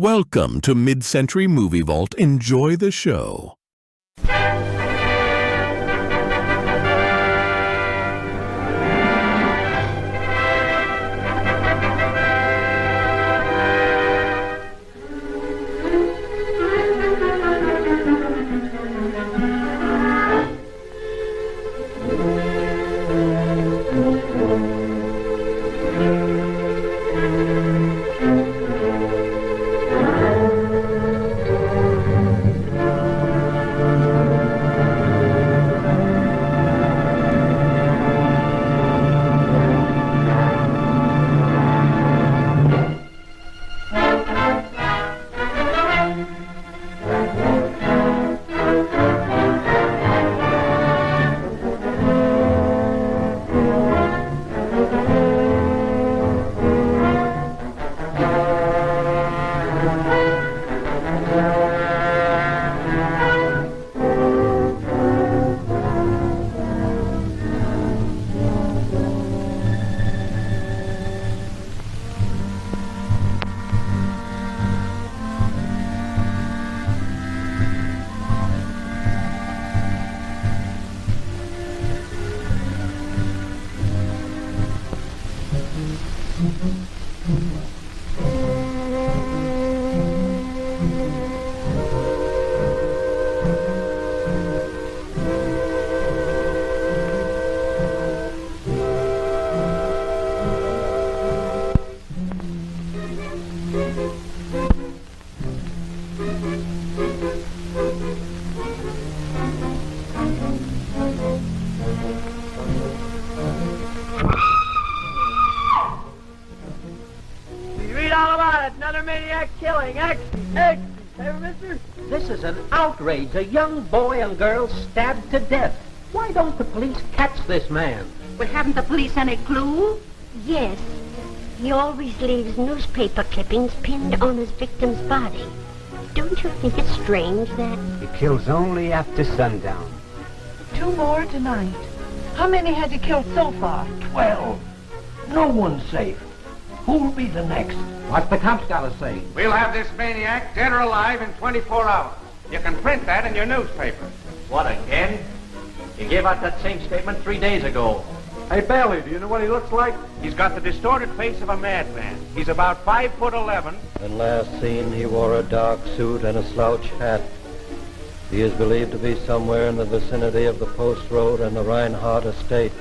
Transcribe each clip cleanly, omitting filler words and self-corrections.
Welcome to Mid-Century Movie Vault. Enjoy the show. This is an outrage. A young boy and girl stabbed to death. Why don't the police catch this man? Well, haven't the police any clue? Yes. He always leaves newspaper clippings pinned on his victim's body. Don't you think it's strange that... He kills only after sundown. 2 more tonight. How many has he killed so far? 12. No one's safe. Who'll be the next? What's the cops got to say? We'll have this maniac dead or alive in 24 hours. You can print that in your newspaper. What, again? He gave out that same statement 3 days ago. Hey, Bailey, do you know what he looks like? He's got the distorted face of a madman. He's about 5'11". When last seen, he wore a dark suit and a slouch hat. He is believed to be somewhere in the vicinity of the Post Road and the Reinhardt estate.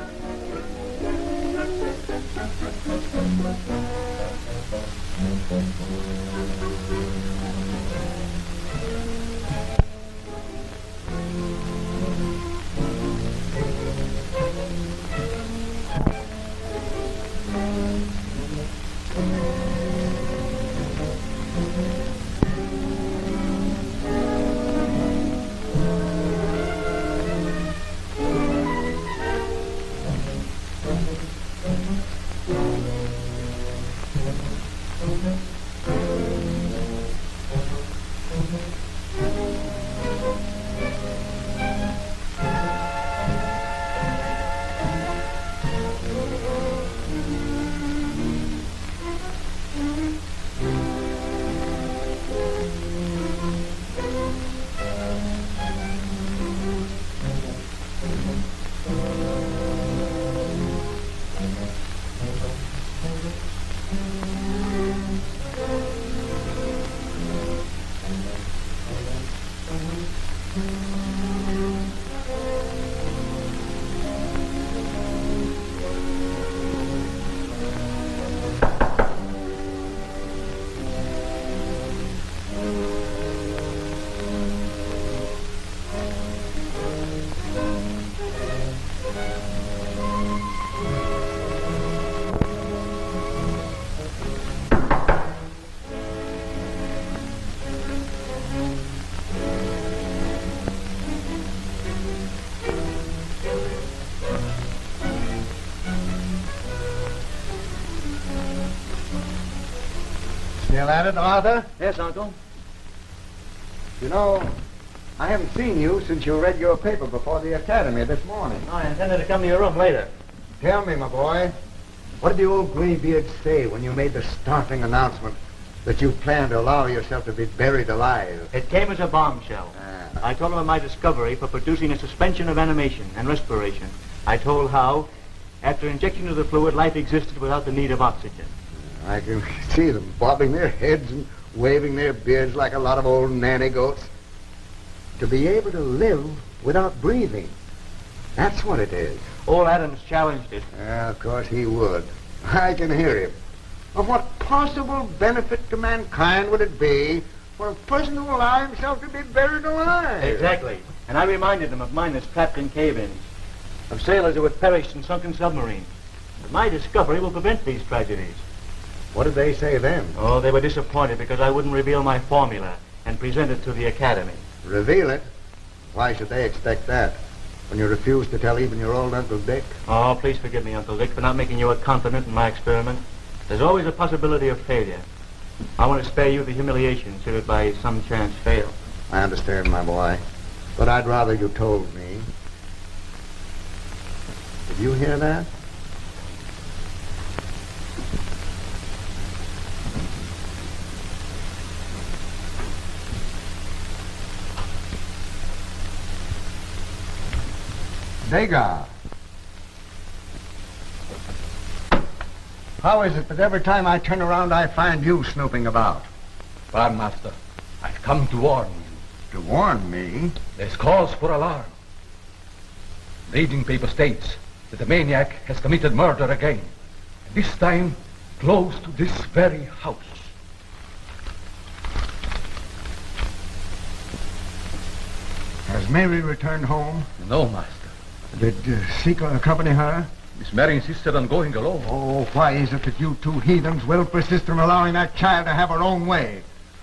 Still at it, Arthur? Yes, Uncle. You know, I haven't seen you since you read your paper before the academy this morning. I intended to come to your room later. Tell me, my boy, what did the old graybeard say when you made the startling announcement? that you plan to allow yourself to be buried alive. It came as a bombshell. I told him of my discovery for producing a suspension of animation and respiration. I told how, after injection of the fluid, life existed without the need of oxygen. I can see them bobbing their heads and waving their beards like a lot of old nanny goats. To be able to live without breathing. That's what it is. Old Adams challenged it. Yeah, of course he would. I can hear him. Of what possible benefit to mankind would it be for a person to allow himself to be buried alive? Exactly. And I reminded him of miners trapped in cave-ins, of sailors who had perished in sunken submarines. But my discovery will prevent these tragedies. What did they say then? Oh, they were disappointed because I wouldn't reveal my formula and present it to the Academy. Reveal it? Why should they expect that? When you refuse to tell even your old Uncle Dick? Oh, please forgive me, Uncle Dick, for not making you a confidant in my experiment. There's always a possibility of failure. I want to spare you the humiliation should it by some chance fail. I understand, my boy. But I'd rather you told me. Did you hear that? Degas. How is it that every time I turn around I find you snooping about? Well, Master, I've come to warn you. To warn me? There's cause for alarm. The evening paper states that the maniac has committed murder again. And this time, close to this very house. Has Mary returned home? No, Master. Did Seeker accompany her? Miss Mary insisted on going alone. Oh, why is it that you two heathens will persist in allowing that child to have her own way?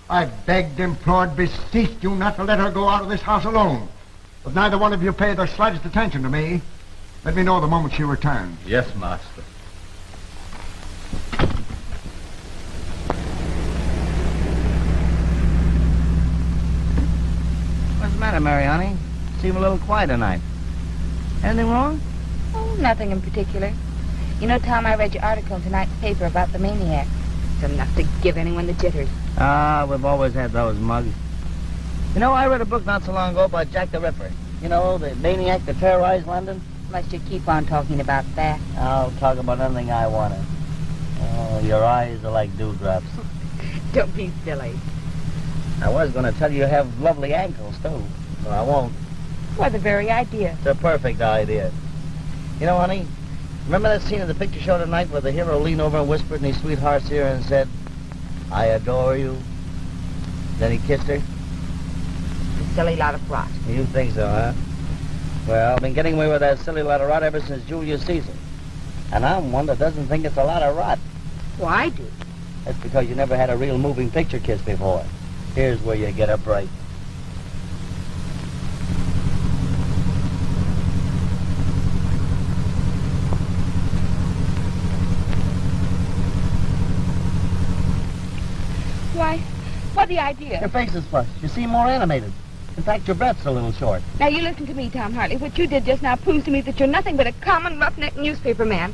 I begged, implored, beseeched you not to let her go out of this house alone. But neither one of you paid the slightest attention to me. Let me know the moment she returns. Yes, Master. What's the matter, Mary, honey? Seem a little quiet tonight. Anything wrong? Oh, nothing in particular. You know, Tom, I read your article in tonight's paper about the maniac. It's enough to give anyone the jitters. Ah, we've always had those mugs. You know, I read a book not so long ago about Jack the Ripper. You know, the maniac that terrorized London. Unless you keep on talking about that. I'll talk about anything I want to. Oh, your eyes are like dewdrops. Don't be silly. I was going to tell you have lovely ankles, too. But I won't. Why, the very idea. It's a perfect idea. You know, honey, remember that scene of the picture show tonight where the hero leaned over and whispered in his sweetheart's ear and said, I adore you? Then he kissed her? A silly lot of rot. You think so, huh? Well, I've been getting away with that silly lot of rot ever since Julius Caesar. And I'm one that doesn't think it's a lot of rot. Well, I do. That's because you never had a real moving picture kiss before. Here's where you get a break. Why, what the idea? Your face is flushed. You seem more animated. In fact, your breath's a little short. Now, you listen to me, Tom Hartley. What you did just now proves to me that you're nothing but a common roughneck newspaper man.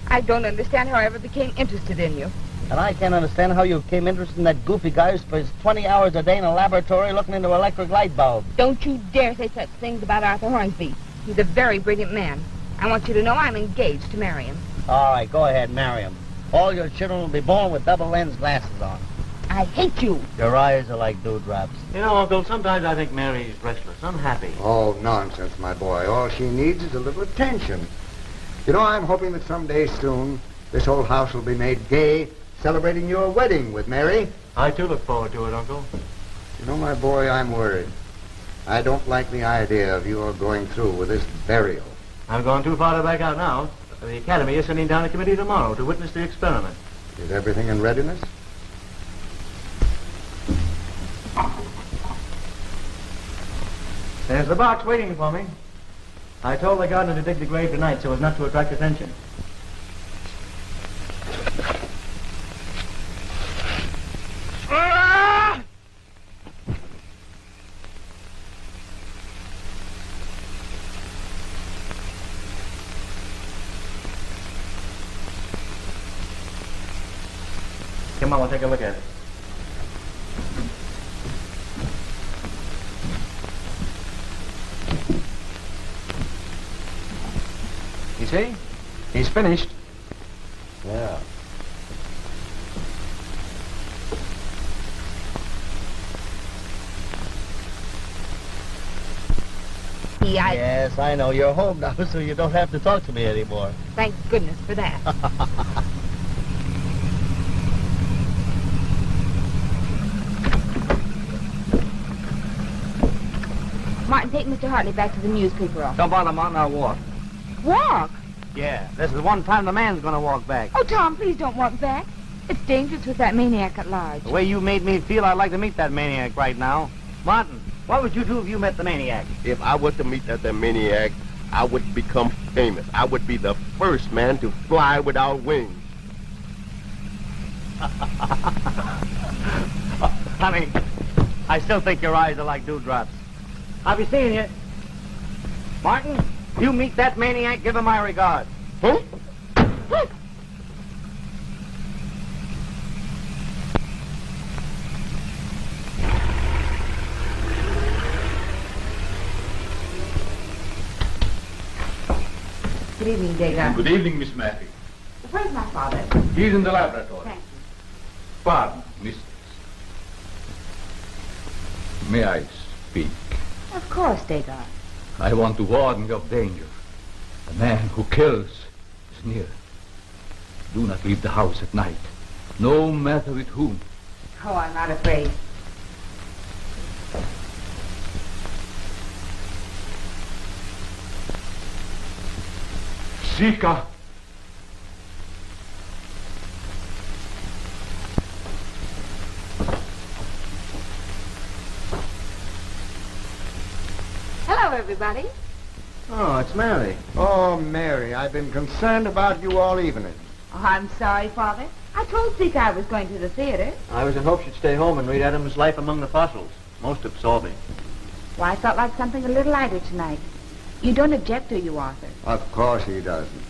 I don't understand how I ever became interested in you. And I can't understand how you became interested in that goofy guy who spends 20 hours a day in a laboratory looking into electric light bulbs. Don't you dare say such things about Arthur Hornsby. He's a very brilliant man. I want you to know I'm engaged to marry him. All right, go ahead, marry him. All your children will be born with double lens glasses on. I hate you. Your eyes are like dewdrops. You know, Uncle, sometimes I think Mary's restless, unhappy. Oh, nonsense, my boy. All she needs is a little attention. You know, I'm hoping that someday soon this whole house will be made gay, celebrating your wedding with Mary. I, too, look forward to it, Uncle. You know, my boy, I'm worried. I don't like the idea of your going through with this burial. I've gone too far to back out now. The Academy is sending down a committee tomorrow to witness the experiment. Is everything in readiness? There's the box waiting for me. I told the gardener to dig the grave tonight so as not to attract attention. Come on, we'll take a look at it. see? He's finished. Yeah. Yeah, Yes, I know. You're home now, so you don't have to talk to me anymore. thank goodness for that. Martin, take Mr. Hartley back to the newspaper office. Don't bother, Martin. I'll walk. Walk? Yeah, this is one time the man's gonna walk back. Oh, Tom, please don't walk back. It's dangerous with that maniac at large. The way you made me feel, I'd like to meet that maniac right now. Martin, what would you do if you met the maniac? If I was to meet that maniac, I would become famous. I would be the first man to fly without wings. Honey, I still think your eyes are like dewdrops. I'll be seeing you. Martin, you meet that maniac, give him my regards. Huh? Good evening, Degas. Good evening, Miss Matthew. Where's my father? He's in the laboratory. Thank you. Pardon, mistress. May I speak? Of course, Degas. I want to warn you of danger. The man who kills is near. Do not leave the house at night, no matter with whom. Oh, I'm not afraid. Sika! Hello, everybody. Oh, it's Mary. Oh, Mary, I've been concerned about you all evening. Oh, I'm sorry, Father. I told Zeke I was going to the theater. I was in hopes you'd stay home and read Adam's Life Among the Fossils. Most absorbing. Well, I felt like something a little lighter tonight. You don't object, do you, Arthur? Of course he doesn't.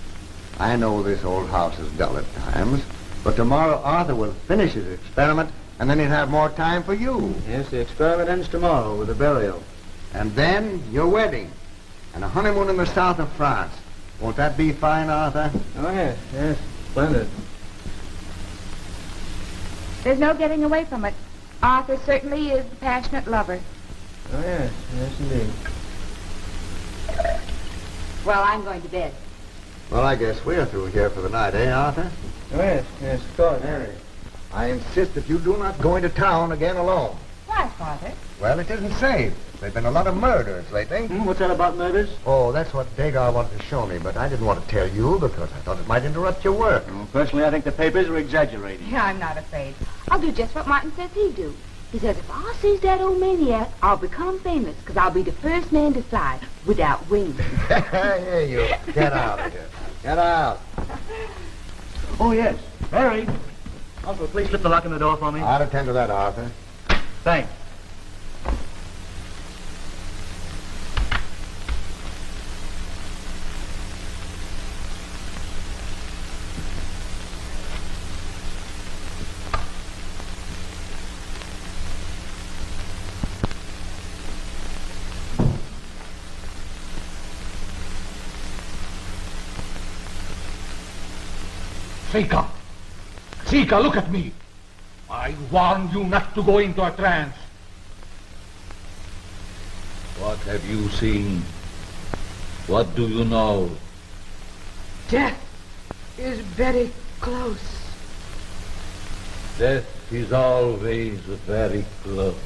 I know this old house is dull at times, but tomorrow Arthur will finish his experiment, and then he'll have more time for you. Yes, the experiment ends tomorrow with the burial. And then your wedding, and a honeymoon in the south of France. Won't that be fine, Arthur? Oh, yes, yes. Splendid. There's no getting away from it. Arthur certainly is the passionate lover. Oh, yes, yes, indeed. Well, I'm going to bed. Well, I guess we're through here for the night, eh, Arthur? Oh, yes, yes, of course. Mary, I insist that you do not go into town again alone. Why, Father? Well, it isn't safe. There've been a lot of murders lately. What's that about murders? Oh, that's what Degas wanted to show me, but I didn't want to tell you because I thought it might interrupt your work. Well, personally, I think the papers are exaggerating. Yeah, I'm not afraid. I'll do just what Martin says he'd do. He says if I sees that old maniac, I'll become famous because I'll be the first man to fly without wings. Here you. Get out of here. Get out. Oh, yes. Mary. Uncle, please slip the lock in the door for me. I'll attend to that, Arthur. Thanks. Sika! Sika, look at me! I warn you not to go into a trance. What have you seen? What do you know? Death is very close. Death is always very close.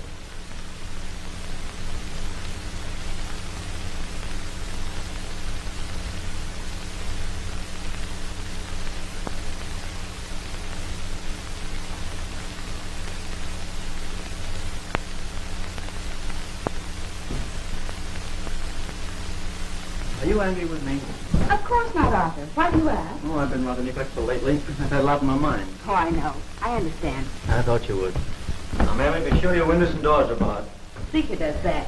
Are you angry with me? Of course not, Arthur. Why do you ask? Oh, I've been rather neglectful lately. I've had a lot on my mind. Oh, I know. I understand. I thought you would. Now, Mary, be sure your windows and doors are barred. Seeker does that.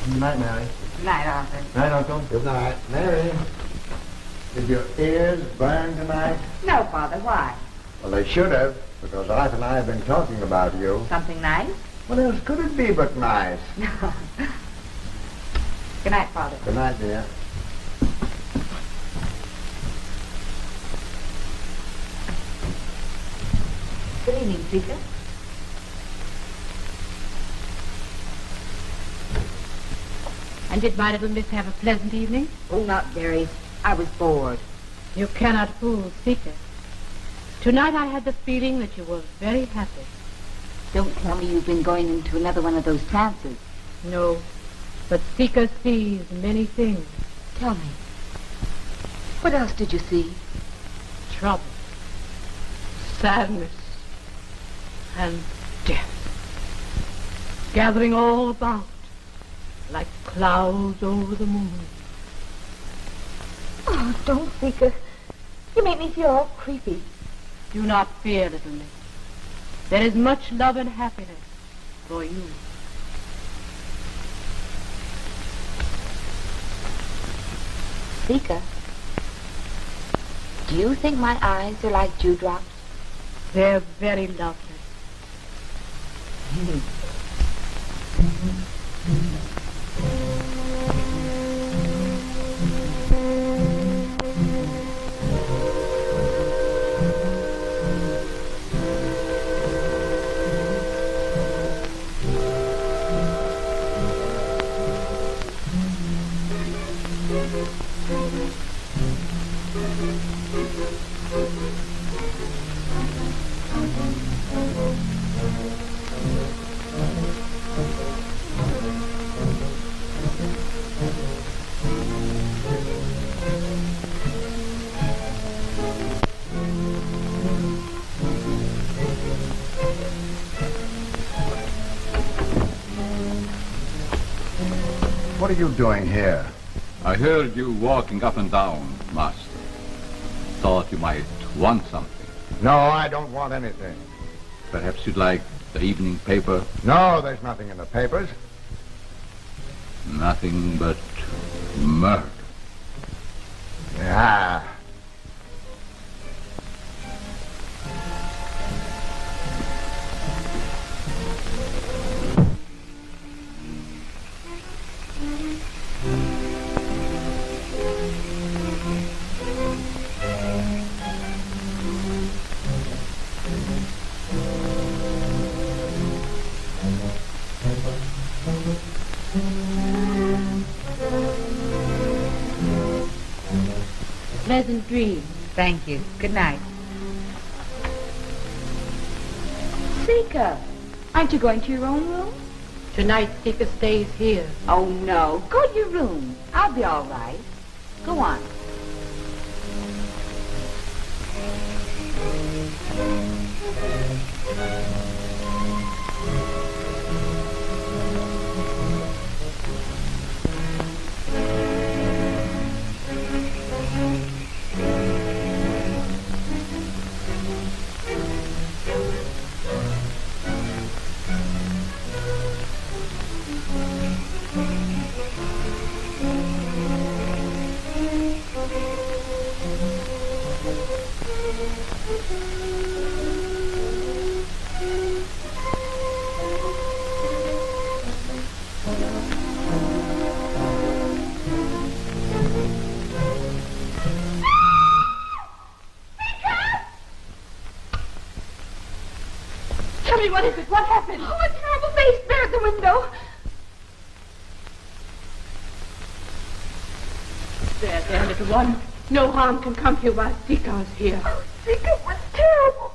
Good night, Mary. Good night, Arthur. Night, Uncle. Good night. Mary, did your ears burn tonight? No, Father. Why? Well, they should have. Because Arthur and I have been talking about you. Something nice? What else could it be but nice? Good night, Father. Good night, dear. Good evening, Seeker. And did my little miss have a pleasant evening? Oh, not very. I was bored. You cannot fool Seeker. Tonight I had the feeling that you were very happy. Don't tell me you've been going into another one of those trances. No, but Seeker sees many things. Tell me. What else did you see? Trouble, sadness, and death. Gathering all about, like clouds over the moon. Oh, don't, Seeker. You make me feel all creepy. Do not fear, little miss. There is much love and happiness for you. Seeker, do you think my eyes are like dewdrops? They're very lovely. What are you doing here? I heard you walking up and down, Master. Thought you might want something. No, I don't want anything. Perhaps you'd like the evening paper? No, there's nothing in the papers. Nothing but murder. Yeah. Pleasant dreams. Thank you. Good night. Seeker, aren't you going to your own room? Tonight, Seeker stays here. Oh, no. Go to your room. I'll be all right. Go on. Tell me, what is it? What happened? Oh, a terrible face there at the window. There, little one. No harm can come to you while Seeker's here. Oh, Seeker was terrible.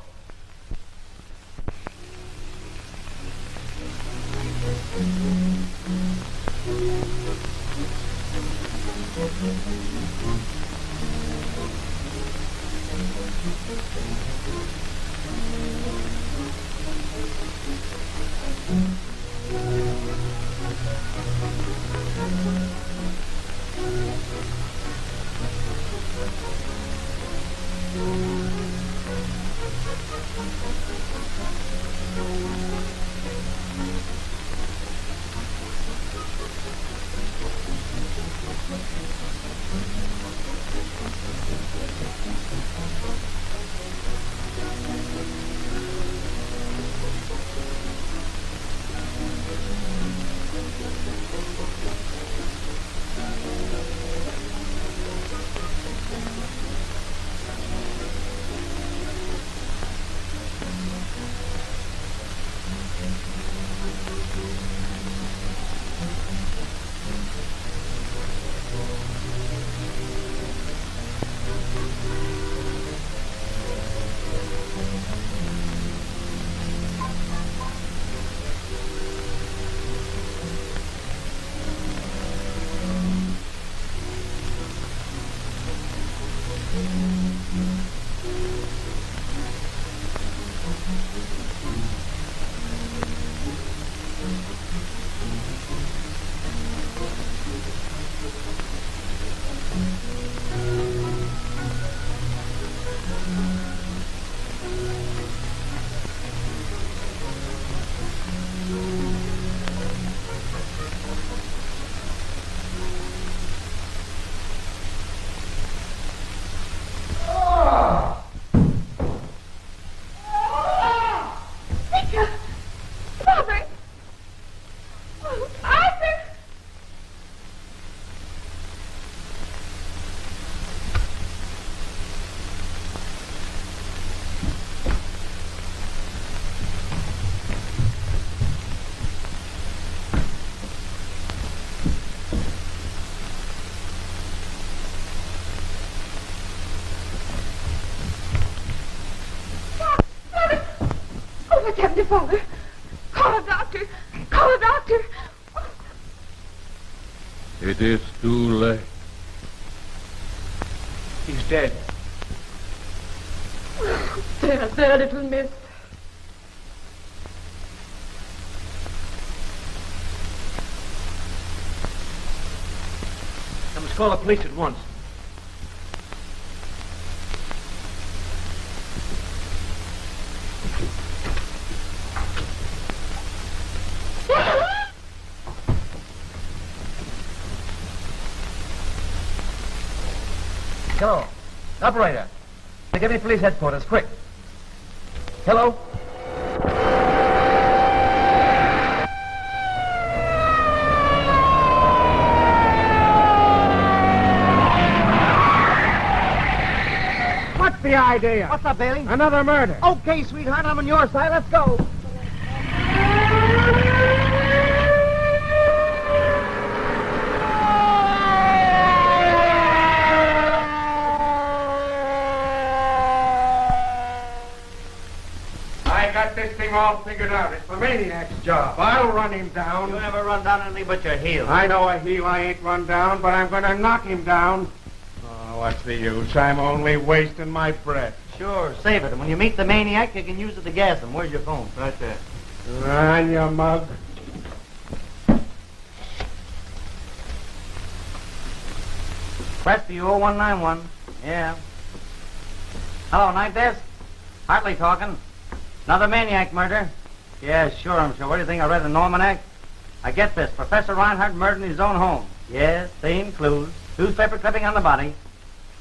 What's happened to Father? Call a doctor. Call a doctor. It is too late. He's dead. There, little miss. I must call the police at once. Hello. Operator. Give me police headquarters, quick. Hello? What's the idea? What's up, Bailey? Another murder. Okay, sweetheart, I'm on your side. Let's go. I got this thing all figured out. It's the maniac's job. I'll run him down. You never run down anything but your heel. I know a heel I ain't run down, but I'm gonna knock him down. Oh, what's the use? I'm only wasting my breath. Sure, save it. And when you meet the maniac, you can use it to gas him. Where's your phone? Right there. On you mug. Crestview 0191. Yeah. Hello, night desk? Hartley talking. Another maniac murder? Yeah, sure, I'm sure. What do you think I read in an almanac? I get this. Professor Reinhardt murdered in his own home. Yes, same clues. Newspaper clipping on the body.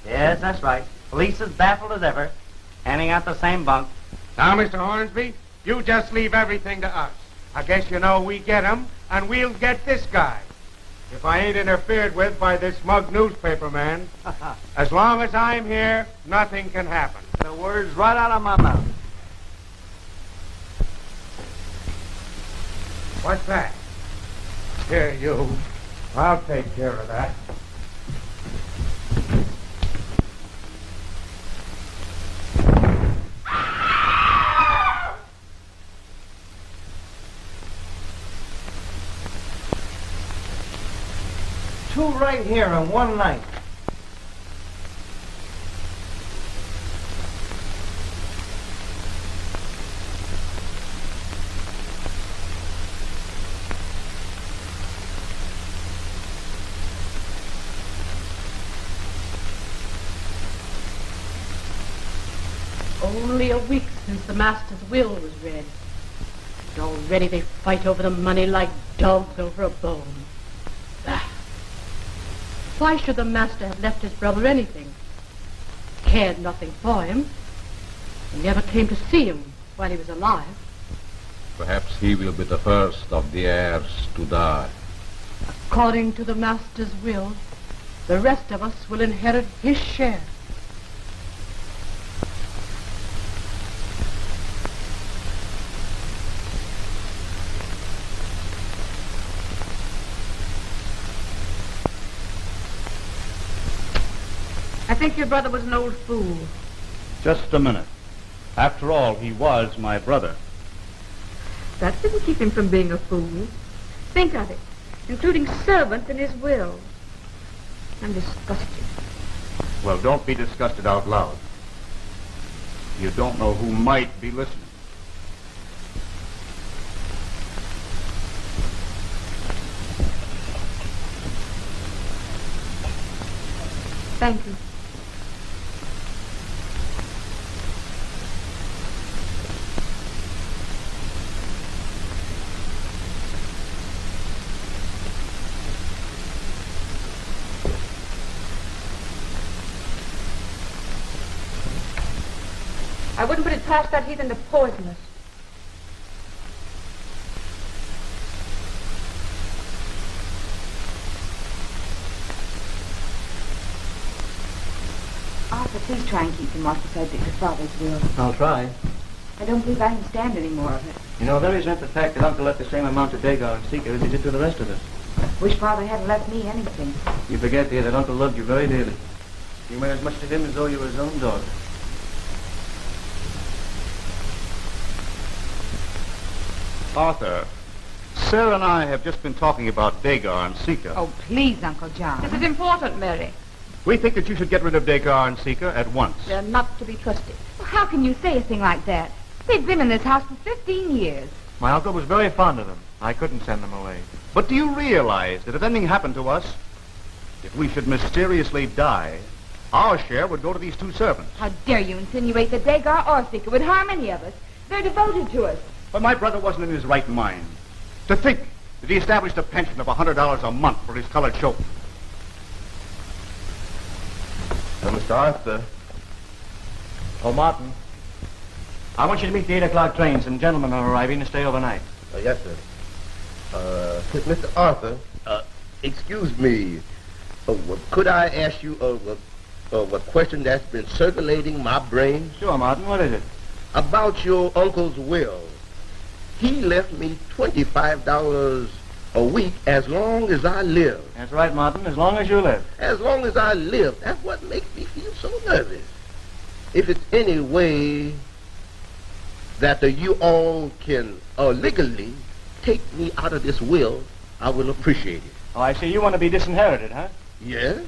Yes, that's right. Police as baffled as ever. Handing out the same bunk. Now, Mr. Hornsby, you just leave everything to us. I guess you know we get him, and we'll get this guy. If I ain't interfered with by this smug newspaper man, as long as I'm here, nothing can happen. The words right out of my mouth. What's that? Here, you. I'll take care of that. Two right here in one night. Only a week since the master's will was read. And already they fight over the money like dogs over a bone. Bah. Why should the master have left his brother anything? Cared nothing for him. He never came to see him while he was alive. Perhaps he will be the first of the heirs to die. According to the master's will, the rest of us will inherit his share. I think your brother was an old fool. Just a minute. After all, he was my brother. That didn't keep him from being a fool. Think of it. Including servants in his will. I'm disgusted. Well, don't be disgusted out loud. You don't know who might be listening. Thank you. I wouldn't put it past that heathen to poison us. Arthur, please try and keep him off the subject of Father's will. I'll try. I don't believe I can stand any more of it. You know, there isn't the fact that Uncle left the same amount to Dagar and Seeker as he did to the rest of us. Wish Father hadn't left me anything. You forget, dear, that Uncle loved you very dearly. You meant as much to him as though you were his own daughter. Arthur, Sarah and I have just been talking about Dagar and Seeker. Oh, please, Uncle John. This is important, Mary. We think that you should get rid of Dagar and Seeker at once. They're not to be trusted. Well, how can you say a thing like that? They've been in this house for 15 years. My uncle was very fond of them. I couldn't send them away. But do you realize that if anything happened to us, if we should mysteriously die, our share would go to these two servants? How dare you insinuate that Dagar or Seeker would harm any of us? They're devoted to us. But my brother wasn't in his right mind. To think that he established a pension of $100 a month for his colored chauffeur. Mr. Arthur. Oh, Martin. I want you to meet the 8 o'clock train. Some gentlemen are arriving to stay overnight. Yes, sir. Mr. Arthur, excuse me. Could I ask you a question that's been circulating my brain? Sure, Martin. What is it? About your uncle's will. He left me $25 a week as long as I live. That's right, Martin. As long as you live. As long as I live. That's what makes me feel so nervous. If it's any way that you all can legally take me out of this will, I will appreciate it. Oh, I see. You want to be disinherited, huh? Yes.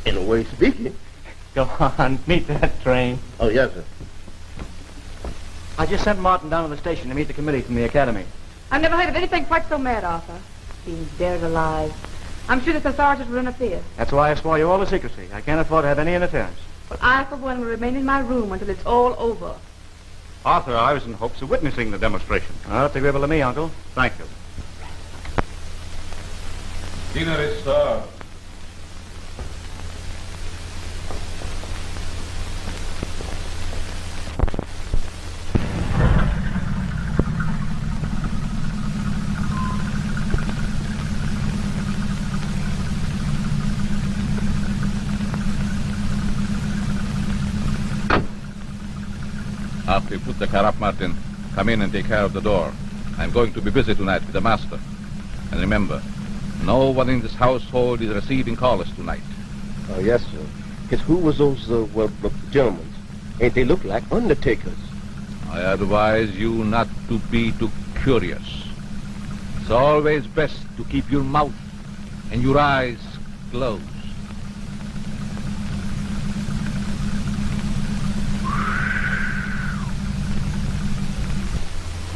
In a way of speaking. Go on. Meet that train. Oh, yes, sir. I just sent Martin down to the station to meet the committee from the academy. I've never heard of anything quite so mad, Arthur. Being buried alive. I'm sure this authorities will interfere. That's why I swore you all to secrecy. I can't afford to have any interference. But I, for one, will remain in my room until it's all over. Arthur, I was in hopes of witnessing the demonstration. Oh, that's agreeable to me, Uncle. Thank you. Dinner is served. After you put the car up, Martin, come in and take care of the door. I'm going to be busy tonight with the master. And remember, no one in this household is receiving callers tonight. Oh, yes, sir. Because who was those, gentlemen? Ain't they look like undertakers? I advise you not to be too curious. It's always best to keep your mouth and your eyes closed.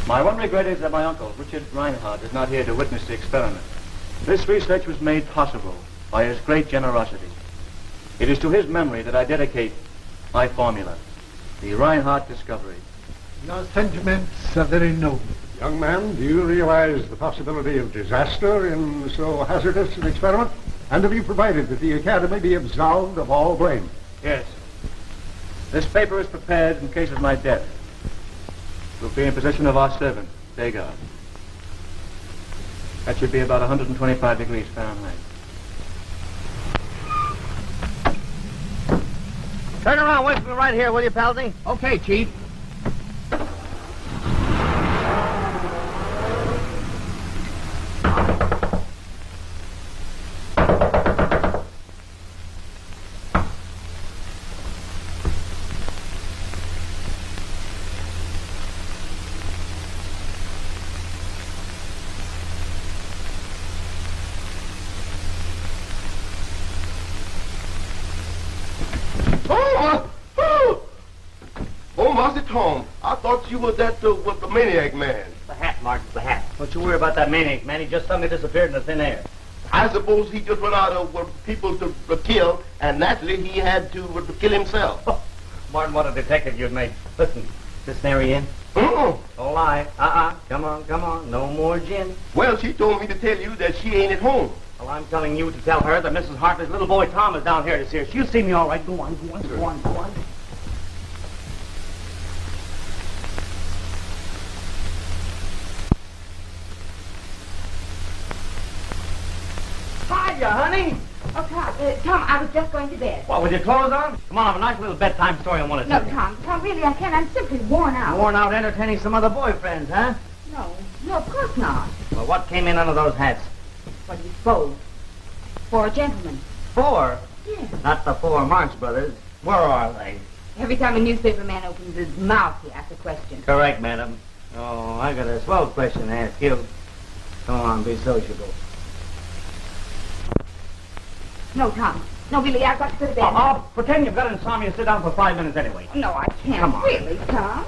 My one regret is that my uncle, Richard Reinhardt, is not here to witness the experiment. This research was made possible by his great generosity. It is to his memory that I dedicate my formula, the Reinhardt discovery. Your sentiments are very noble. Young man, do you realize the possibility of disaster in so hazardous an experiment? And have you provided that the Academy be absolved of all blame? Yes. This paper is prepared in case of my death. It will be in possession of our servant, Dagar. That should be about 125 degrees Fahrenheit. Turn around, wait for me right here, will you, Palsy? Okay, Chief. Tom, I thought you was that the maniac man. The hat, Martin, the hat. Don't you worry about that maniac, man. He just suddenly disappeared in the thin air. I suppose he just went out of people to kill and naturally he had to kill himself. Martin, what a detective you'd make. Listen, this Mary in? Mm-mm. Don't lie. Come on. No more gin. Well, she told me to tell you that she ain't at home. Well, I'm telling you to tell her that Mrs. Hartley's little boy Tom is down here to see her. She'll see me all right. Go on. Hiya, honey. Oh, Tom, I was just going to bed. What, with your clothes on? Come on, I have a nice little bedtime story I want to No, tell you. Tom, really, I can't. I'm simply worn out. Worn out entertaining some other boyfriends, huh? No, of course not. Well, what came in under those hats? What do you suppose? For a gentleman. 4? Yes. Not the 4 Marx brothers. Where are they? Every time a newspaper man opens his mouth, he asks a question. Correct, madam. Oh, I got a swell question to ask you. Come on, be sociable. No, Tom. No, really, I've got to go to bed. Pretend you've got insomnia and sit down for 5 minutes anyway. No, I can't. Come on. Really, Tom?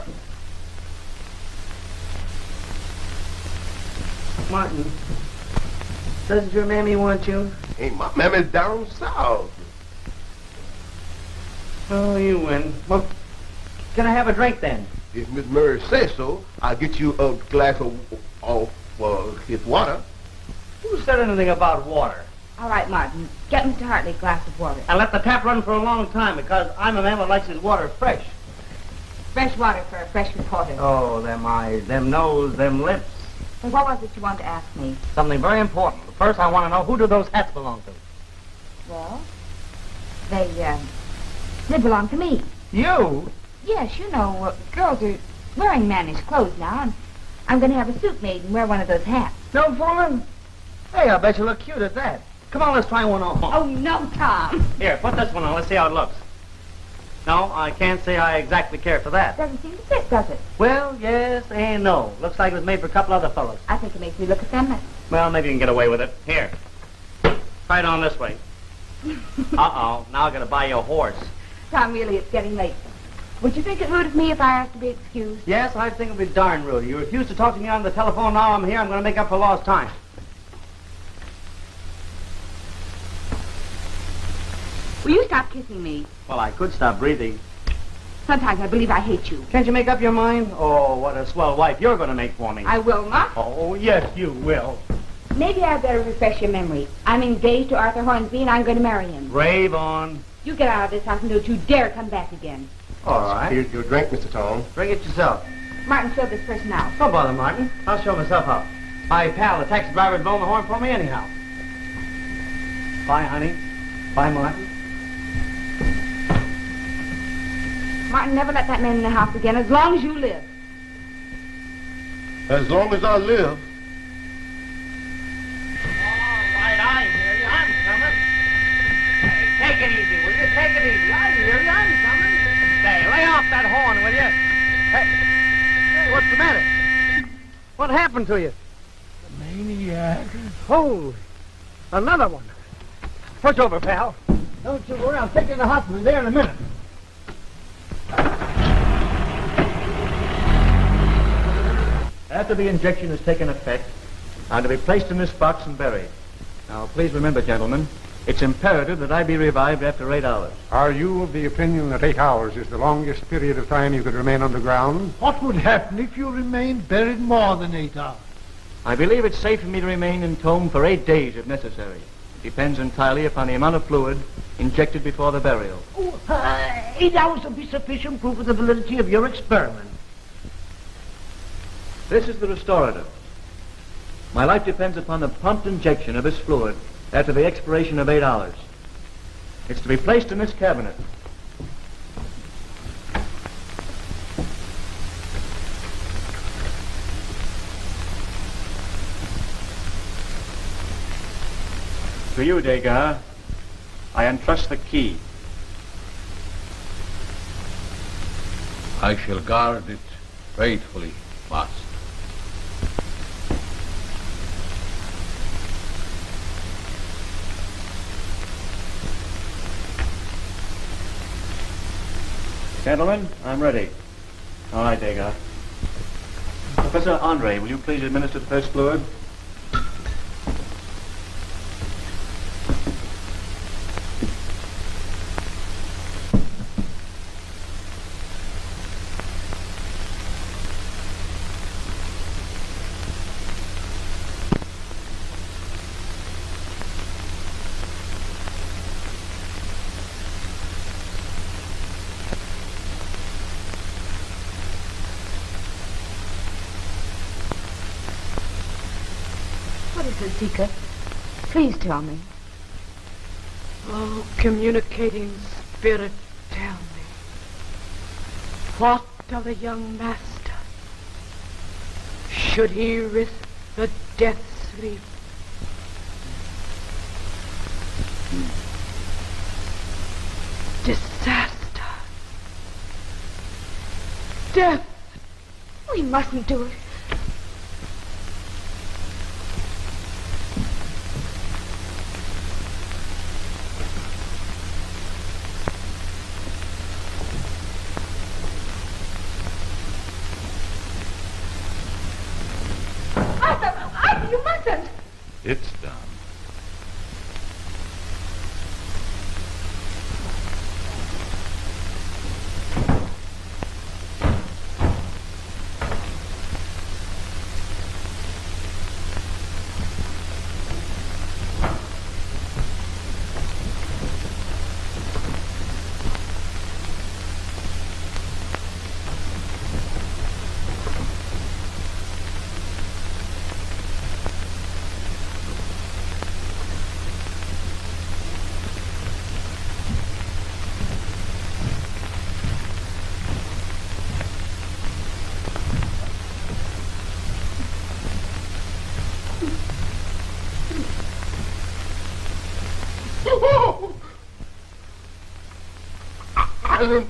Martin, doesn't your mammy want you? Hey, my mammy's down south. Oh, you win. Well, can I have a drink then? If Miss Murray says so, I'll get you a glass of his water. Who said anything about water? All right, Martin. Get Mr. Hartley a glass of water. And let the tap run for a long time, because I'm a man that likes his water fresh. Fresh water for a fresh reporter. Oh, them eyes, them nose, them lips. And what was it you wanted to ask me? Something very important. First, I want to know, who do those hats belong to? Well, they belong to me. You? Yes, you know, girls are wearing mannish clothes now, and I'm going to have a suit made and wear one of those hats. No fooling? Hey, I bet you look cute at that. Come on, let's try one on. Oh, no, Tom. Here, put this one on. Let's see how it looks. No, I can't say I exactly care for that. Doesn't seem to fit, does it? Well, yes and no. Looks like it was made for a couple other fellows. I think it makes me look effeminate. Well, maybe you can get away with it. Here. Try it on this way. Uh-oh. Now I gotta buy you a horse. Tom, really, it's getting late. Would you think it rude of me if I asked to be excused? Yes, I think it'd be darn rude. You refuse to talk to me on the telephone. Now I'm here. I'm gonna make up for lost time. Will you stop kissing me? Well, I could stop breathing. Sometimes I believe I hate you. Can't you make up your mind? Oh, what a swell wife you're going to make for me. I will not. Oh, yes, you will. Maybe I'd better refresh your memory. I'm engaged to Arthur Hornsby, and I'm going to marry him. Rave on. You get out of this house and don't you dare come back again. All right. Here's your drink, Mr. Tom. Bring it yourself. Martin, show this person out. Don't bother, Martin. I'll show myself out. My pal, the taxi driver's blowing the horn for me anyhow. Bye, honey. Bye, Martin. Martin, never let that man in the house again as long as you live. As long as I live. All right, I hear you. I'm coming. Hey, take it easy, will you? Take it easy. I hear you. I'm coming. Say, lay off that horn, will you? Hey, what's the matter? What happened to you? The maniac. Oh, another one. Push over, pal. Don't you worry, I'll take you to the hospital there in a minute. After the injection has taken effect, I'm to be placed in this box and buried. Now, please remember, gentlemen, it's imperative that I be revived after 8 hours. Are you of the opinion that 8 hours is the longest period of time you could remain underground? What would happen if you remained buried more than 8 hours? I believe it's safe for me to remain entombed for 8 days if necessary. It depends entirely upon the amount of fluid injected before the burial. 8 hours will be sufficient proof of the validity of your experiment. This is the restorative. My life depends upon the prompt injection of this fluid after the expiration of 8 hours. It's to be placed in this cabinet. To you, Degas, I entrust the key. I shall guard it faithfully, master. Gentlemen, I'm ready. All right, Degas. Professor Andre, will you please administer the first fluid? Mrs. Seeker? Please tell me. Oh, communicating spirit, tell me. What of the young master? Should he risk the death sleep? Disaster. Death. We mustn't do it. Arthur, you mustn't. It's done. I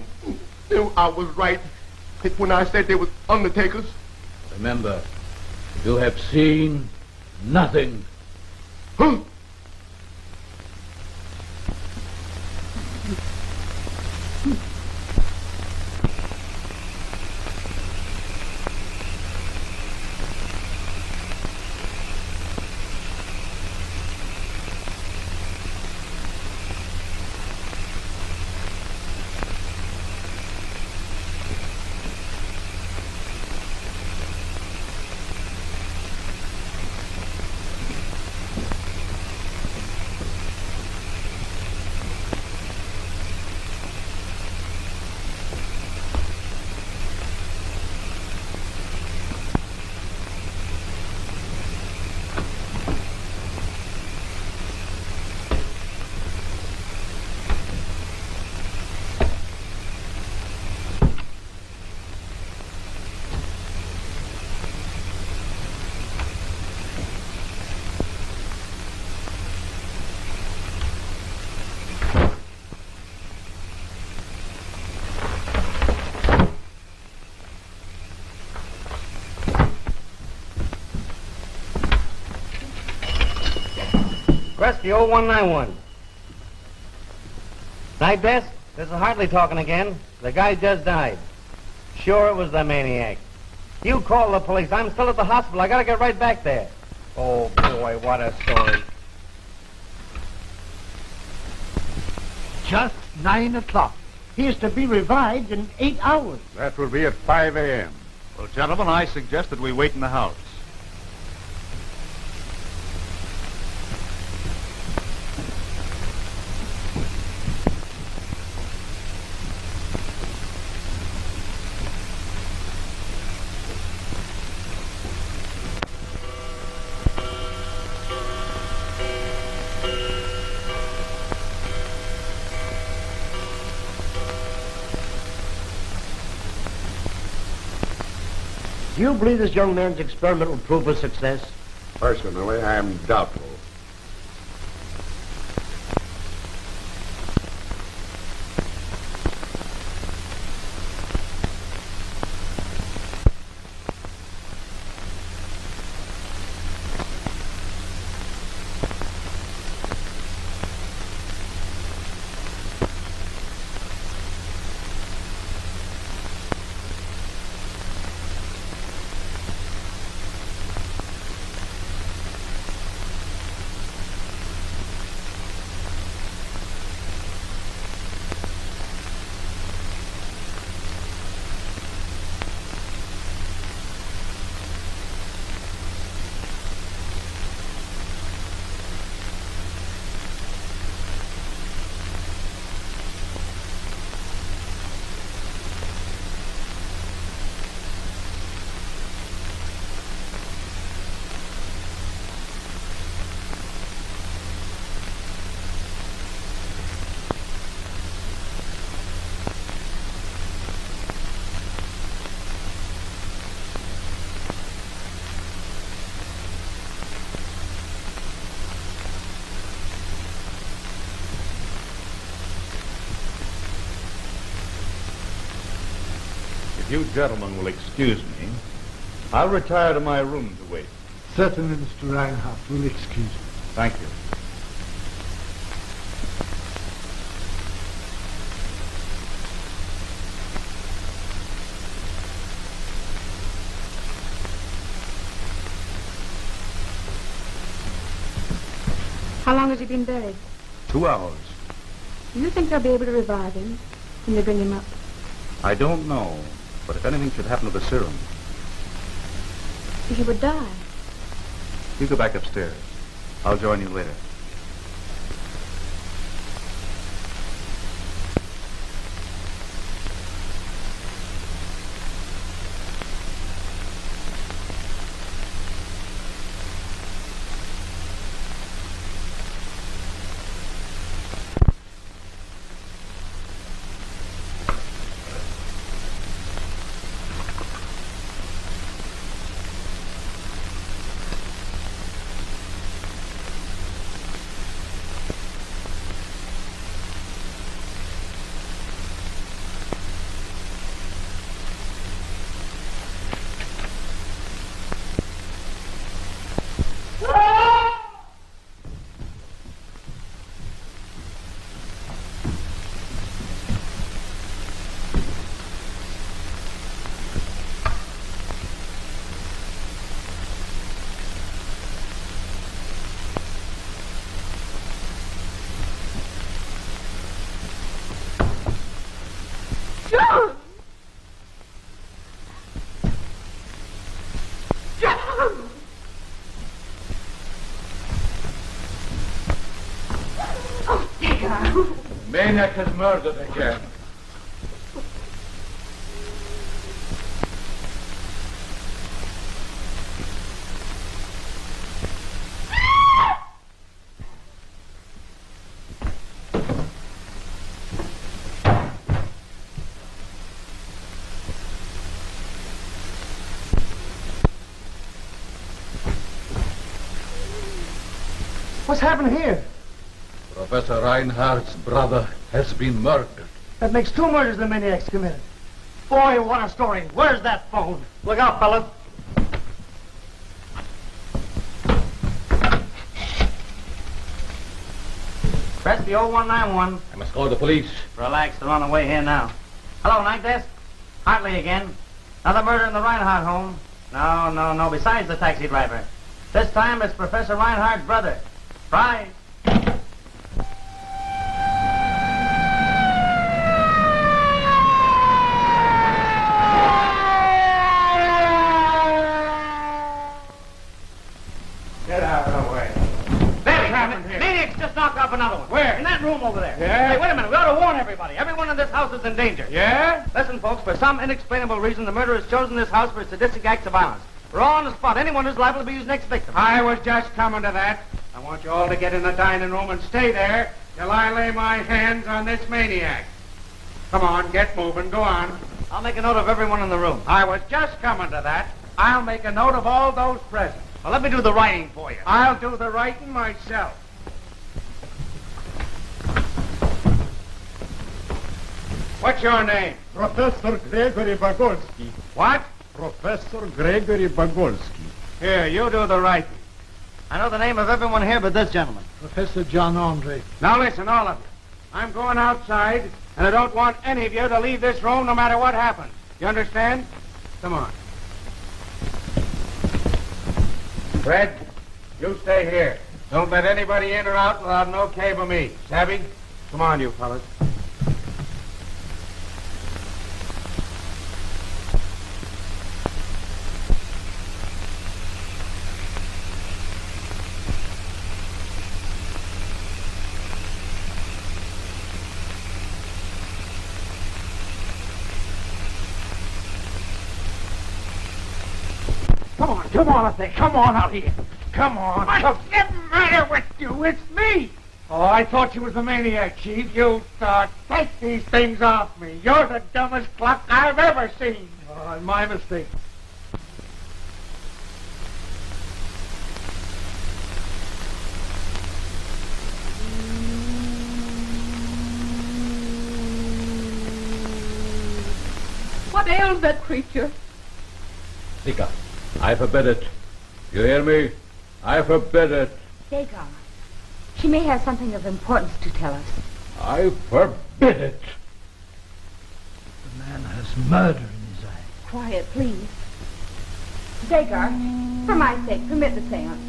knew I was right when I said they was undertakers. Remember, you have seen nothing. Huh? Rescue 0191. Night desk? This is Hartley talking again. The guy just died. Sure, it was the maniac. You call the police. I'm still at the hospital. I gotta get right back there. Oh, boy, what a story. Just 9 o'clock. He is to be revived in 8 hours. That will be at 5 a.m. Well, gentlemen, I suggest that we wait in the house. Do you believe this young man's experiment will prove a success? Personally, I am doubtful. If you gentlemen will excuse me, I'll retire to my room to wait. Certainly, Mr. Reinhardt. Will excuse me. Thank you. How long has he been buried? 2 hours. Do you think they'll be able to revive him when they bring him up? I don't know, but if anything should happen to the serum, He would die. you go back upstairs. I'll join you later. John! John! Oh, dear. Maniac has murdered again. What's happened here? Professor Reinhardt's brother has been murdered. That makes 2 murders the maniac's committed. Boy, what a story. Where's that phone? Look out, fellas. Press the 0191. I must call the police. Relax, they're on the way here now. Hello, night desk. Hartley again. Another murder in the Reinhardt home. No. Besides the taxi driver. This time it's Professor Reinhardt's brother. Prize. Get out of the way. There, Maniac's just knocked off another one. Where? In that room over there. Yeah? Hey, wait a minute. We ought to warn everybody. Everyone in this house is in danger. Yeah? Listen, folks, for some inexplainable reason, the murderer has chosen this house for sadistic acts of violence. We're all on the spot. Anyone who's liable to be his next victim. I was just coming to that. I want you all to get in the dining room and stay there till I lay my hands on this maniac. Come on, get moving. Go on. I'll make a note of everyone in the room. I was just coming to that. I'll make a note of all those present. Well, let me do the writing for you. I'll do the writing myself. What's your name? Professor Gregory Bagolsky. What? Professor Gregory Bagolsky. Here, you do the writing. I know the name of everyone here but this gentleman. Professor John Andre. Now listen, all of you. I'm going outside, and I don't want any of you to leave this room no matter what happens. You understand? Come on. Fred, you stay here. Don't let anybody in or out without an okay by me. Savvy? Come on, you fellas. Come on, I say. Come on out here. Come on. What's the matter with you? It's me. Oh, I thought you was the maniac, Chief. You thought. Take these things off me. You're the dumbest clock I've ever seen. Oh, my mistake. What What ails that creature? Sika, I forbid it. You hear me? I forbid it. Dagar, she may have something of importance to tell us. I forbid it. The man has murder in his eye. Quiet, please. Dagar, for my sake, permit the seance.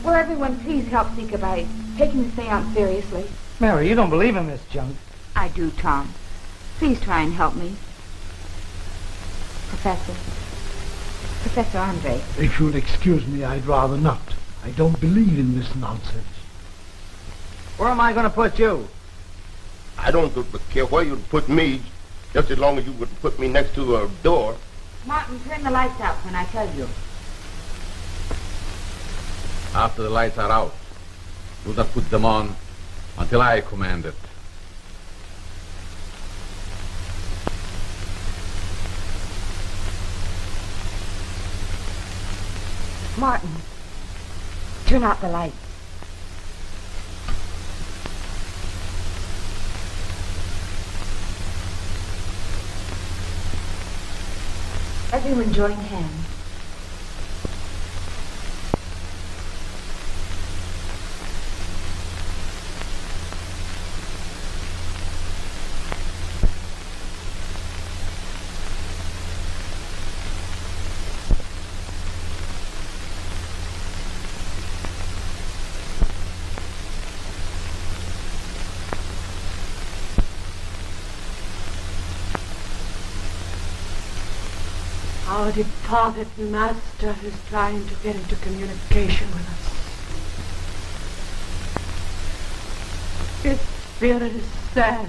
Will everyone please help Sika by taking the seance seriously? Mary, you don't believe in this junk. I do, Tom. Please try and help me. Professor Andre. If you'll excuse me, I'd rather not. I don't believe in this nonsense. Where am I going to put you? I don't care where you'd put me, just as long as you would put me next to a door. Martin, turn the lights out when I tell you. After the lights are out, do not put them on until I command it. Martin, turn out the lights. Everyone join hands. Our departed master is trying to get into communication with us. His spirit is sad.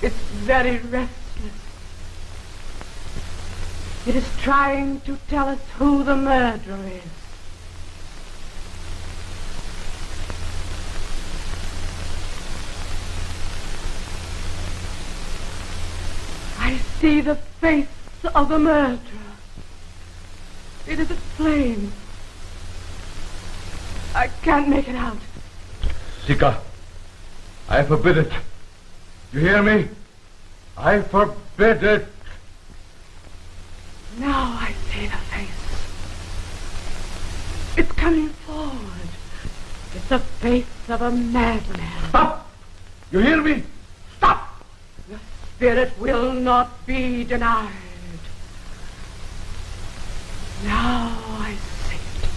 It's very restless. It is trying to tell us who the murderer is. I see the face of the murderer. It is a flame. I can't make it out. Sika, I forbid it. You hear me? I forbid it. Now I see the face. It's coming forward. It's the face of a madman. Stop! You hear me? Stop! The spirit will not be denied. Now I see it.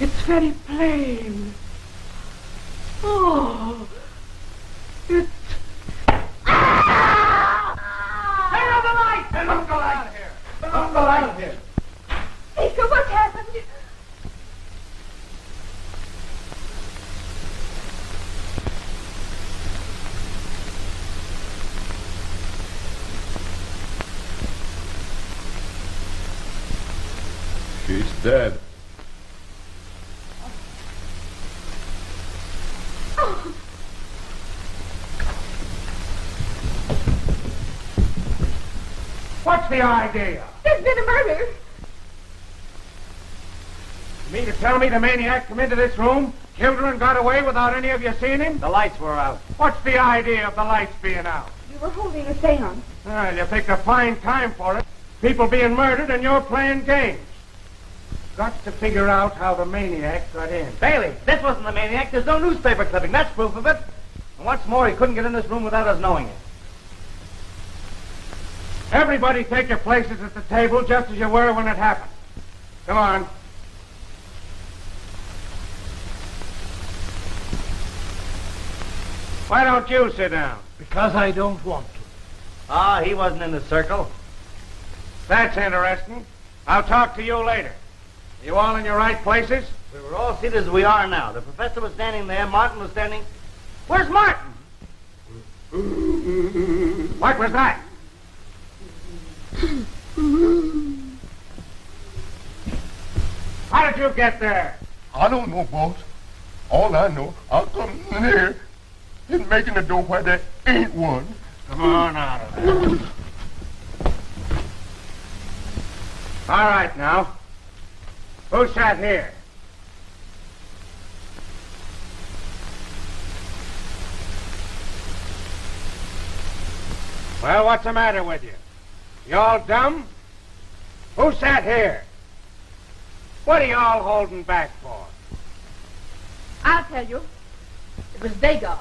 It's very plain. Oh, it's... Turn on the light! Turn on the light here! Turn on the light here! Sika, what's happened? She's dead. Oh. What's the idea? There's been a murder. You mean to tell me the maniac come into this room, killed her, and got away without any of you seeing him? The lights were out. What's the idea of the lights being out? You were holding a seance. Well, you picked a fine time for it. People being murdered and you're playing games. Got to figure out how the maniac got in. Bailey, this wasn't the maniac. There's no newspaper clipping. That's proof of it. And what's more, he couldn't get in this room without us knowing it. Everybody take your places at the table just as you were when it happened. Come on. Why don't you sit down? Because I don't want to. Ah, he wasn't in the circle. That's interesting. I'll talk to you later. Are you all in your right places? We were all seated as we are now. The professor was standing there. Martin was standing... Where's Martin? What was that? How did you get there? I don't know, boss. All I know, I'll come in here and making a door where there ain't one. Come on out of there. All right, now. Who sat here? Well, what's the matter with you? You all dumb? Who sat here? What are you all holding back for? I'll tell you. It was Dagar.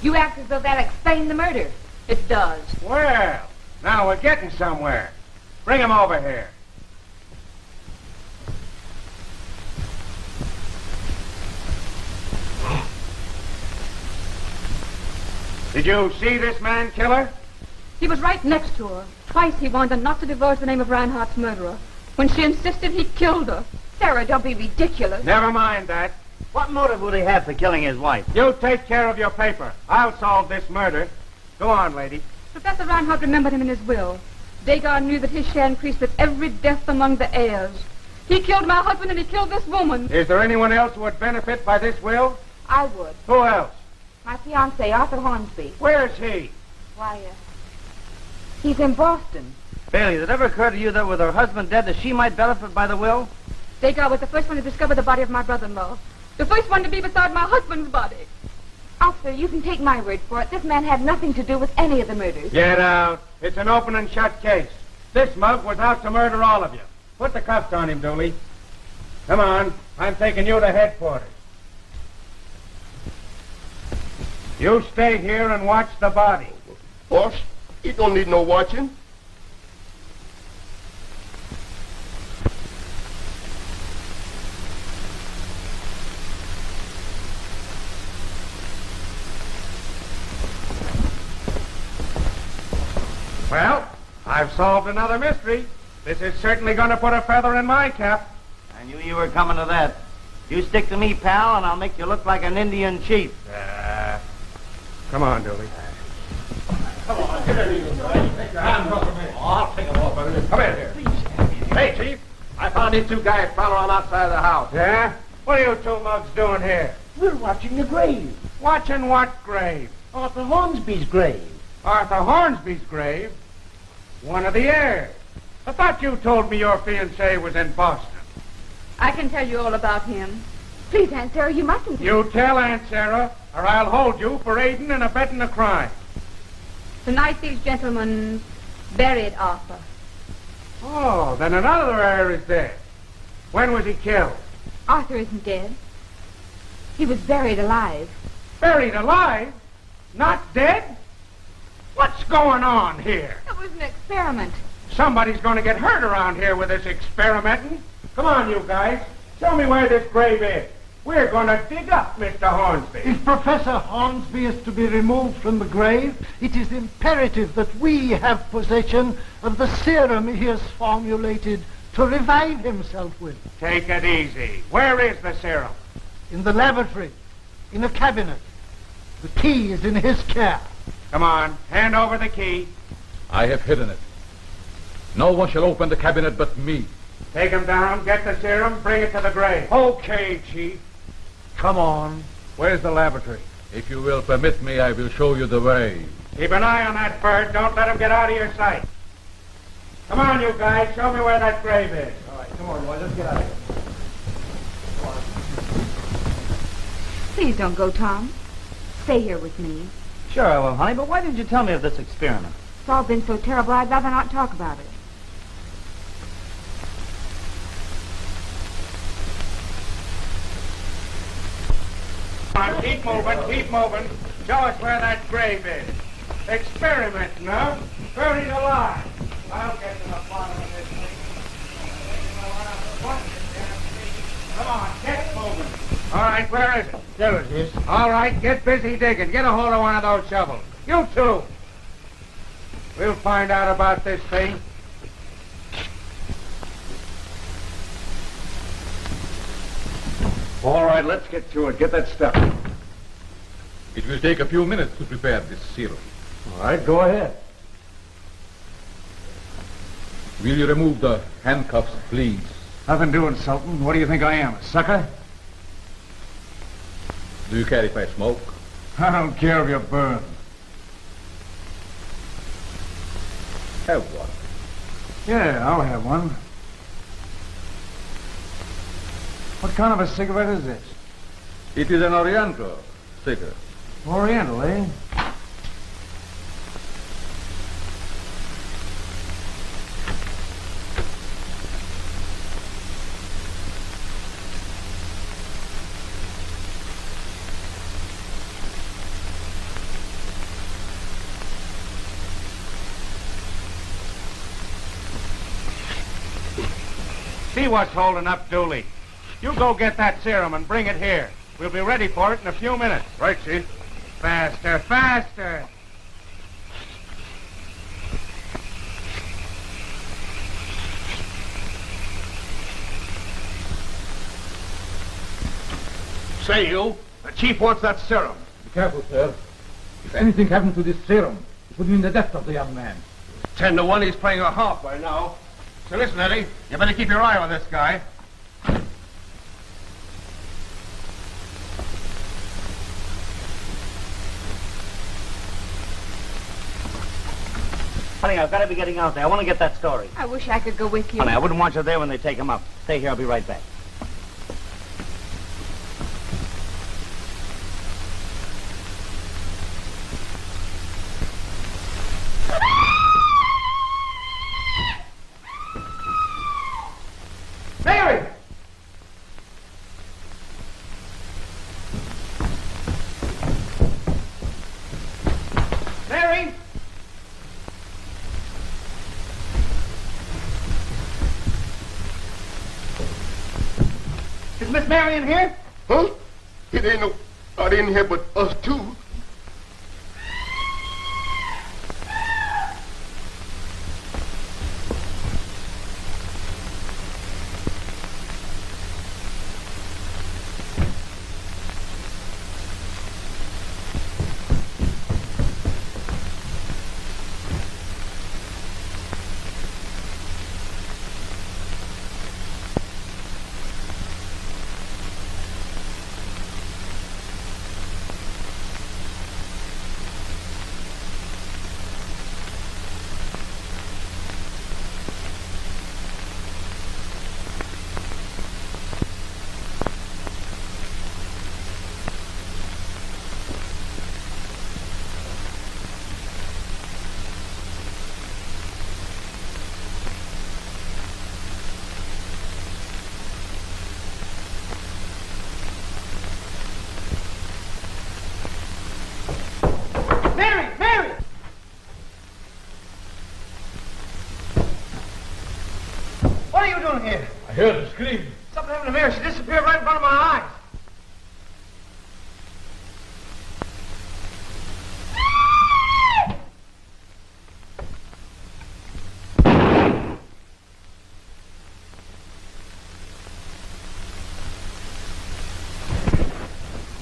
You act as though that explained the murder. It does. Well, now we're getting somewhere. Bring him over here. Did you see this man kill her? He was right next to her. Twice he warned her not to divulge the name of Reinhardt's murderer. When she insisted, he killed her. Sarah, don't be ridiculous. Never mind that. What motive would he have for killing his wife? You take care of your paper. I'll solve this murder. Go on, lady. Professor Reinhardt remembered him in his will. Dagar knew that his share increased with every death among the heirs. He killed my husband and he killed this woman. Is there anyone else who would benefit by this will? I would. Who else? My fiancé, Arthur Hornsby. Where is he? Why, he's in Boston. Bailey, did it ever occur to you that with her husband dead, that she might benefit by the will? Dagar was the first one to discover the body of my brother-in-law. The first one to be beside my husband's body. Officer, you can take my word for it. This man had nothing to do with any of the murders. Get out. It's an open and shut case. This mug was out to murder all of you. Put the cuffs on him, Dooley. Come on. I'm taking you to headquarters. You stay here and watch the body. Boss, he don't need no watching. Well, I've solved another mystery. This is certainly going to put a feather in my cap. I knew you were coming to that. You stick to me, pal, and I'll make you look like an Indian chief. Come on, Dooley. Come on, get in here. Take your hands off of me. Oh, I'll take them off of you. Come in here. Hey, Chief. I found these two guys prowling around outside of the house. Yeah? What are you two mugs doing here? We're watching the grave. Watching what grave? Arthur Hornsby's grave. Arthur Hornsby's grave? One of the heirs. I thought you told me your fiancé was in Boston. I can tell you all about him. Please, Aunt Sarah, you mustn't. You tell Aunt Sarah, or I'll hold you for aiding and abetting a crime. Tonight these gentlemen buried Arthur. Oh, then another heir is dead. When was he killed? Arthur isn't dead. He was buried alive. Buried alive? Not dead? What's going on here? It was an experiment. Somebody's going to get hurt around here with this experimenting. Come on, you guys. Show me where this grave is. We're going to dig up Mr. Hornsby. If Professor Hornsby is to be removed from the grave, it is imperative that we have possession of the serum he has formulated to revive himself with. Take it easy. Where is the serum? In the laboratory, in a cabinet. The key is in his care. Come on, hand over the key. I have hidden it. No one shall open the cabinet but me. Take him down, get the serum, bring it to the grave. Okay, Chief. Come on. Where's the laboratory? If you will permit me, I will show you the way. Keep an eye on that bird. Don't let him get out of your sight. Come on, you guys. Show me where that grave is. All right, come on, boys. Let's get out of here. Please don't go, Tom. Stay here with me. Sure I will, honey, but why didn't you tell me of this experiment? It's all been so terrible, I'd rather not talk about it. Come on, keep moving, keep moving. Show us where that grave is. Experiment, no? Buried alive. I'll get to the bottom of this thing. Come on, get moving. All right, where is it? There it is. All right, get busy digging. Get a hold of one of those shovels. You two. We'll find out about this thing. All right, let's get to it. Get that stuff. It will take a few minutes to prepare this serum. All right, go ahead. Will you remove the handcuffs, please? Nothing doing, Sultan. What do you think I am, a sucker? Do you care if I smoke? I don't care if you're burned. Have one. Yeah, I'll have one. What kind of a cigarette is this? It is an Oriental cigarette. Oriental, eh? see what's holding up Dooley. You go get that serum and bring it here. We'll be ready for it in a few minutes. Right, Chief. Faster, faster. Say, you. The Chief wants that serum. Be careful, sir. If anything happened to this serum, it would mean the death of the young man. 10 to 1, he's playing a harp by now. So listen, Eddie, you better keep your eye on this guy. Honey, I've got to be getting out there. I want to get that story. I wish I could go with you. Honey, I wouldn't want you there when they take him up. Stay here. I'll be right back. Mary! Mary! Is Miss Mary in here? Huh? It ain't nobody in here but us two. Mary! Mary! What are you doing here? I heard her scream. Something happened to Mary. She disappeared right in front of my eyes.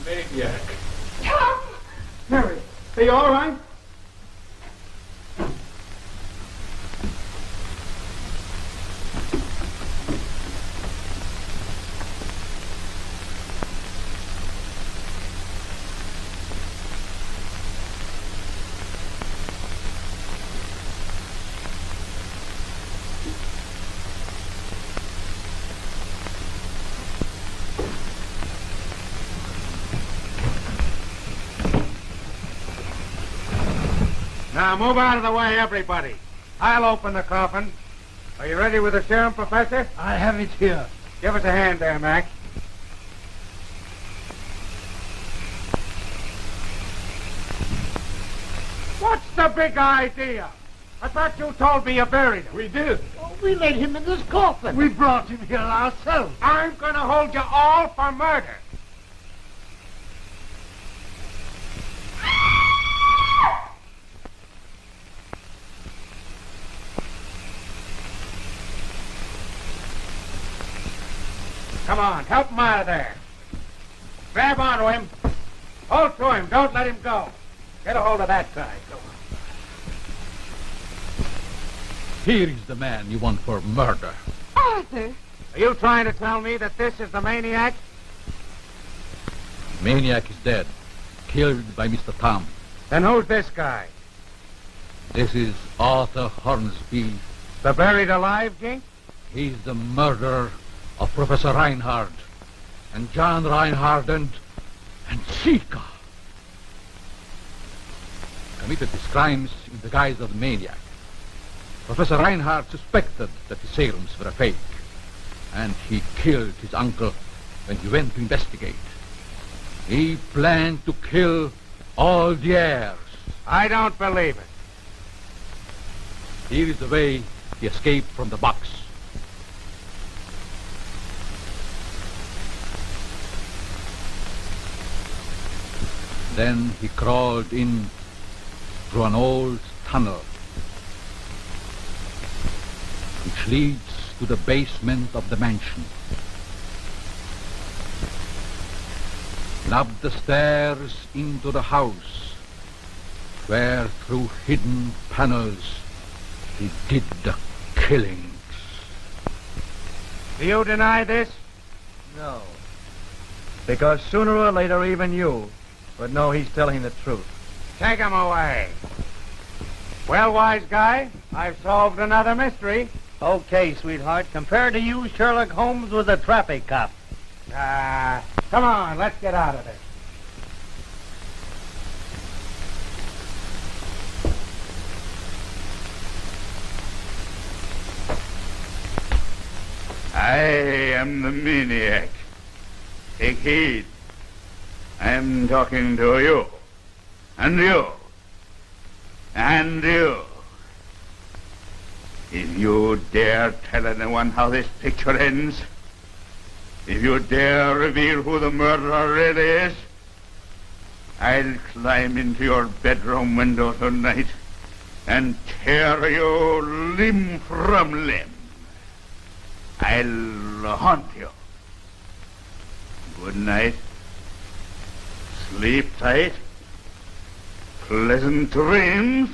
Maniac. Tom! Mary, are you all right? Now move out of the way, everybody. I'll open the coffin. Are you ready with the serum, Professor? I have it here. Give us a hand there, Mac. What's the big idea? I thought you told me you buried him. We did. We laid him in this coffin. We brought him here ourselves. I'm going to hold you all for murder. Come on, help him out of there. Grab onto him. Hold to him. Don't let him go. Get a hold of that guy. Go on. Here is the man you want for murder. Arthur! Are you trying to tell me that this is the maniac? Maniac is dead. Killed by Mr. Tom. Then who's this guy? This is Arthur Hornsby. The buried alive, Gink? He's the murderer of Professor Reinhardt and John Reinhardt and Chica. Committed his crimes in the guise of the maniac. Professor Reinhardt suspected that the serums were fake, and he killed his uncle when he went to investigate. He planned to kill all the heirs. I don't believe it. Here is the way he escaped from the box. Then he crawled in through an old tunnel which leads to the basement of the mansion. And up the stairs into the house, where through hidden panels he did the killings. Do you deny this? No. Because sooner or later, even you would know he's telling the truth. Take him away. Well, wise guy, I've solved another mystery. Okay, sweetheart. Compared to you, Sherlock Holmes was a traffic cop. Come on, let's get out of this. I am the maniac. Take heed. I am talking to you. And you. And you. If you dare tell anyone how this picture ends, if you dare reveal who the murderer really is, I'll climb into your bedroom window tonight and tear you limb from limb. I'll haunt you. Good night. Sleep tight. Pleasant dreams.